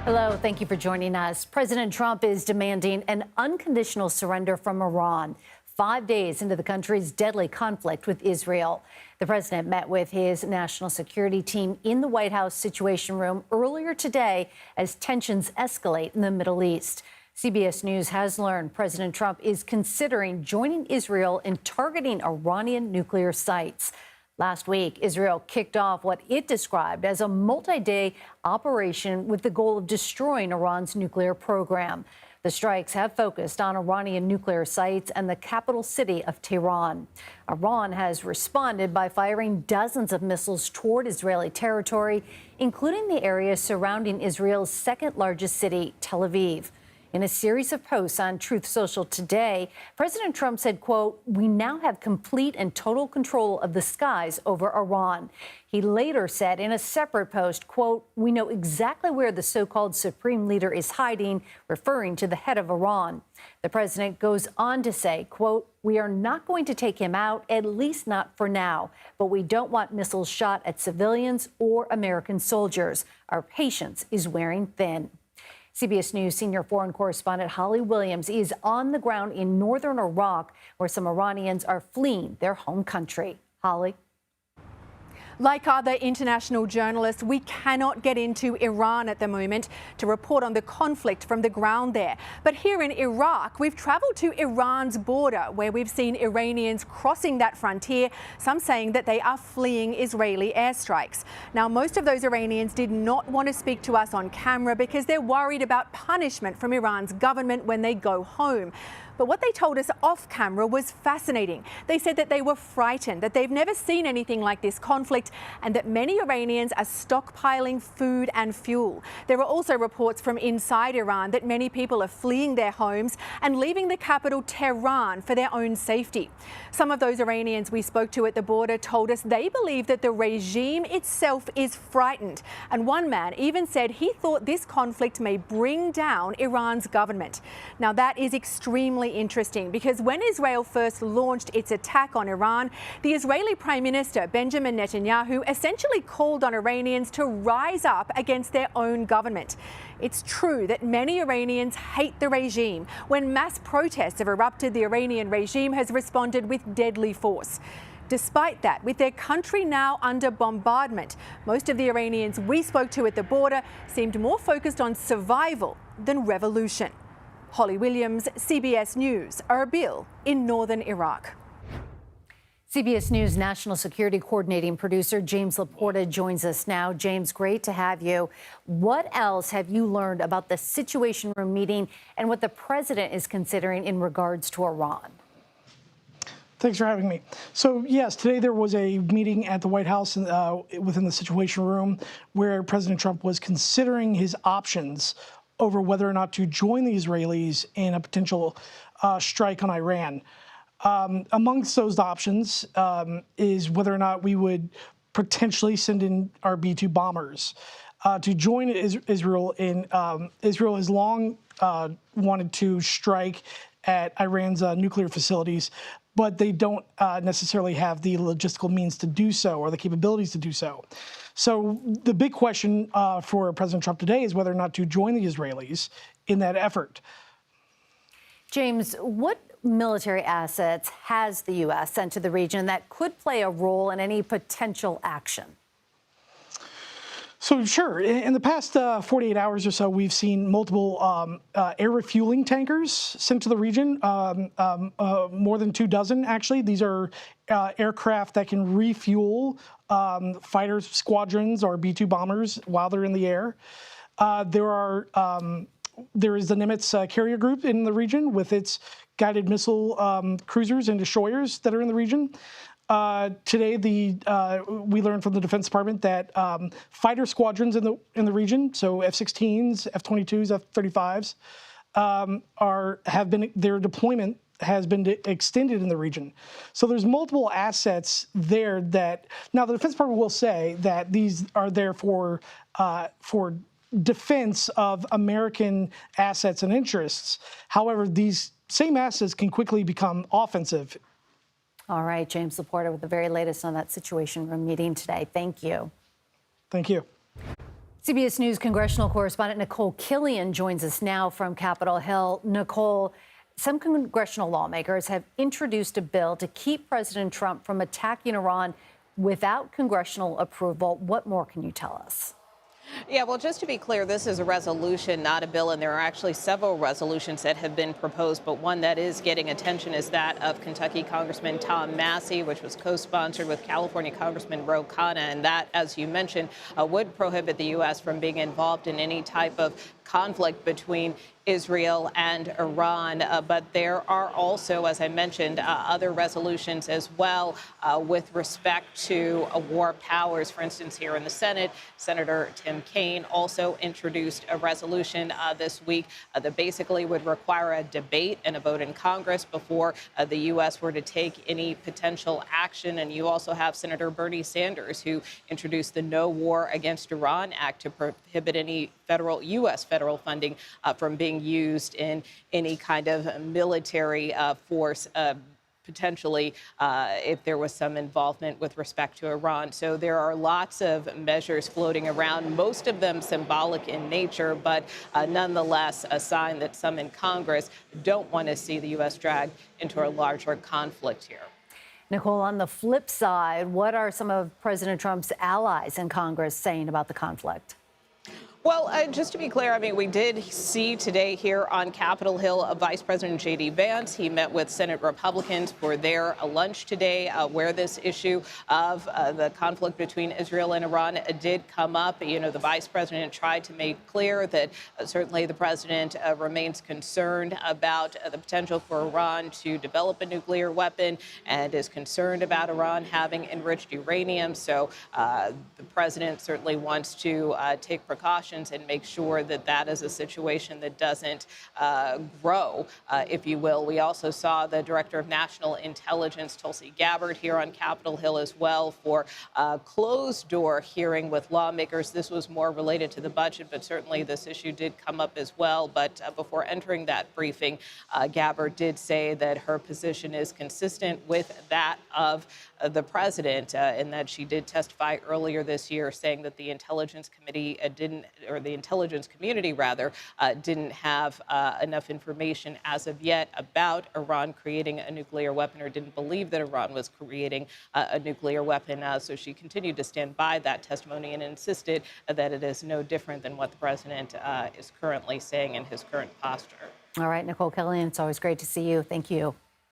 Hello, thank you for joining us. President Trump is demanding an unconditional surrender from Iran 5 days into the country's deadly conflict with Israel. The president met with his national security team in the White House Situation Room earlier today as tensions escalate in the Middle East. CBS News has learned President Trump is considering joining Israel in targeting Iranian nuclear sites. Last week, Israel kicked off what it described as a multi-day operation with the goal of destroying Iran's nuclear program. The strikes have focused on Iranian nuclear sites and the capital city of Tehran. Iran has responded by firing dozens of missiles toward Israeli territory, including the area surrounding Israel's second largest city, Tel Aviv. In a series of posts on Truth Social today, President Trump said, quote, "We now have complete and total control of the skies over Iran." He later said in a separate post, quote, "We know exactly where the so-called supreme leader is hiding," referring to the head of Iran. The president goes on to say, quote, "We are not going to take him out, at least not for now, but we don't want missiles shot at civilians or American soldiers. Our patience is wearing thin." CBS News senior foreign correspondent Holly Williams is on the ground in northern Iraq, where some Iranians are fleeing their home country. Holly. Like other international journalists, we cannot get into Iran at the moment to report on the conflict from the ground there. But here in Iraq, we've travelled to Iran's border, where we've seen Iranians crossing that frontier, some saying that they are fleeing Israeli airstrikes. Now, most of those Iranians did not want to speak to us on camera because they're worried about punishment from Iran's government when they go home. But what they told us off camera was fascinating. They said that they were frightened, that they've never seen anything like this conflict, and that many Iranians are stockpiling food and fuel. There are also reports from inside Iran that many people are fleeing their homes and leaving the capital, Tehran, for their own safety. Some of those Iranians we spoke to at the border told us they believe that the regime itself is frightened. And one man even said he thought this conflict may bring down Iran's government. Now, that is extremely interesting because when Israel first launched its attack on Iran, the Israeli Prime Minister Benjamin Netanyahu essentially called on Iranians to rise up against their own government. It's true that many Iranians hate the regime. When mass protests have erupted, the Iranian regime has responded with deadly force. Despite that, with their country now under bombardment, most of the Iranians we spoke to at the border seemed more focused on survival than revolution. Holly Williams, CBS News, Erbil in northern Iraq. CBS News national security coordinating producer James LaPorta joins us now. James, great to have you. What else have you learned about the Situation Room meeting and what the president is considering in regards to Iran? Thanks for having me. So, yes, today there was a meeting at the White House within the Situation Room where President Trump was considering his options over whether or not to join the Israelis in a potential strike on Iran. Amongst those options is whether or not we would potentially send in our B-2 bombers to join Israel. Israel has long wanted to strike at Iran's nuclear facilities, but they don't necessarily have the logistical means to do so or the capabilities to do so. So the big question for President Trump today is whether or not to join the Israelis in that effort. James, what military assets has the U.S. sent to the region that could play a role in any potential action? So, sure. In the past 48 hours or so, we've seen multiple air refueling tankers sent to the region, more than 24, actually. These are aircraft that can refuel fighter squadrons or B-2 bombers while they're in the air. There is the Nimitz carrier group in the region with its guided missile cruisers and destroyers that are in the region. Today, we learned from the Defense Department that fighter squadrons in the region, so F-16s, F-22s, F-35s, their deployment has been extended in the region. So there's multiple assets there that now the Defense Department will say that these are there for defense of American assets and interests. However, these same assets can quickly become offensive. All right, James LaPorta with the very latest on that Situation Room meeting today. Thank you. Thank you. CBS News congressional correspondent Nicole Killian joins us now from Capitol Hill. Nicole, some congressional lawmakers have introduced a bill to keep President Trump from attacking Iran without congressional approval. What more can you tell us? Yeah, well, just to be clear, this is a resolution, not a bill, and there are actually several resolutions that have been proposed, but one that is getting attention is that of Kentucky Congressman Tom Massey, which was co-sponsored with California Congressman Ro Khanna, and that, as you mentioned, would prohibit the U.S. from being involved in any type of conflict between Israel and Iran. But there are also, as I mentioned, other resolutions as well with respect to war powers. For instance, here in the Senate, Senator Tim Kaine also introduced a resolution this week that basically would require a debate and a vote in Congress before the U.S. were to take any potential action. And you also have Senator Bernie Sanders, who introduced the No War Against Iran Act to prohibit any U.S. federal funding from being used in any kind of military force, potentially if there was some involvement with respect to Iran. So there are lots of measures floating around, most of them symbolic in nature, but nonetheless a sign that some in Congress don't want to see the U.S. dragged into a larger conflict here. Nicole, on the flip side, what are some of President Trump's allies in Congress saying about the conflict? Well, just to be clear, I mean, we did see today here on Capitol Hill Vice President J.D. Vance. He met with Senate Republicans for their lunch today, where this issue of the conflict between Israel and Iran did come up. You know, the vice president tried to make clear that certainly the president remains concerned about the potential for Iran to develop a nuclear weapon and is concerned about Iran having enriched uranium. So the president certainly wants to take precautions and make sure that that is a situation that doesn't grow, if you will. We also saw the Director of National Intelligence, Tulsi Gabbard, here on Capitol Hill as well for a closed-door hearing with lawmakers. This was more related to the budget, but certainly this issue did come up as well. But before entering that briefing, Gabbard did say that her position is consistent with that of the president, and that she did testify earlier this year saying that the Intelligence Committee the intelligence community rather, didn't have enough information as of yet about Iran creating a nuclear weapon, or didn't believe that Iran was creating a nuclear weapon. So she continued to stand by that testimony and insisted that it is no different than what the president is currently saying in his current posture. All right, Nicole Killian, it's always great to see you. Thank you.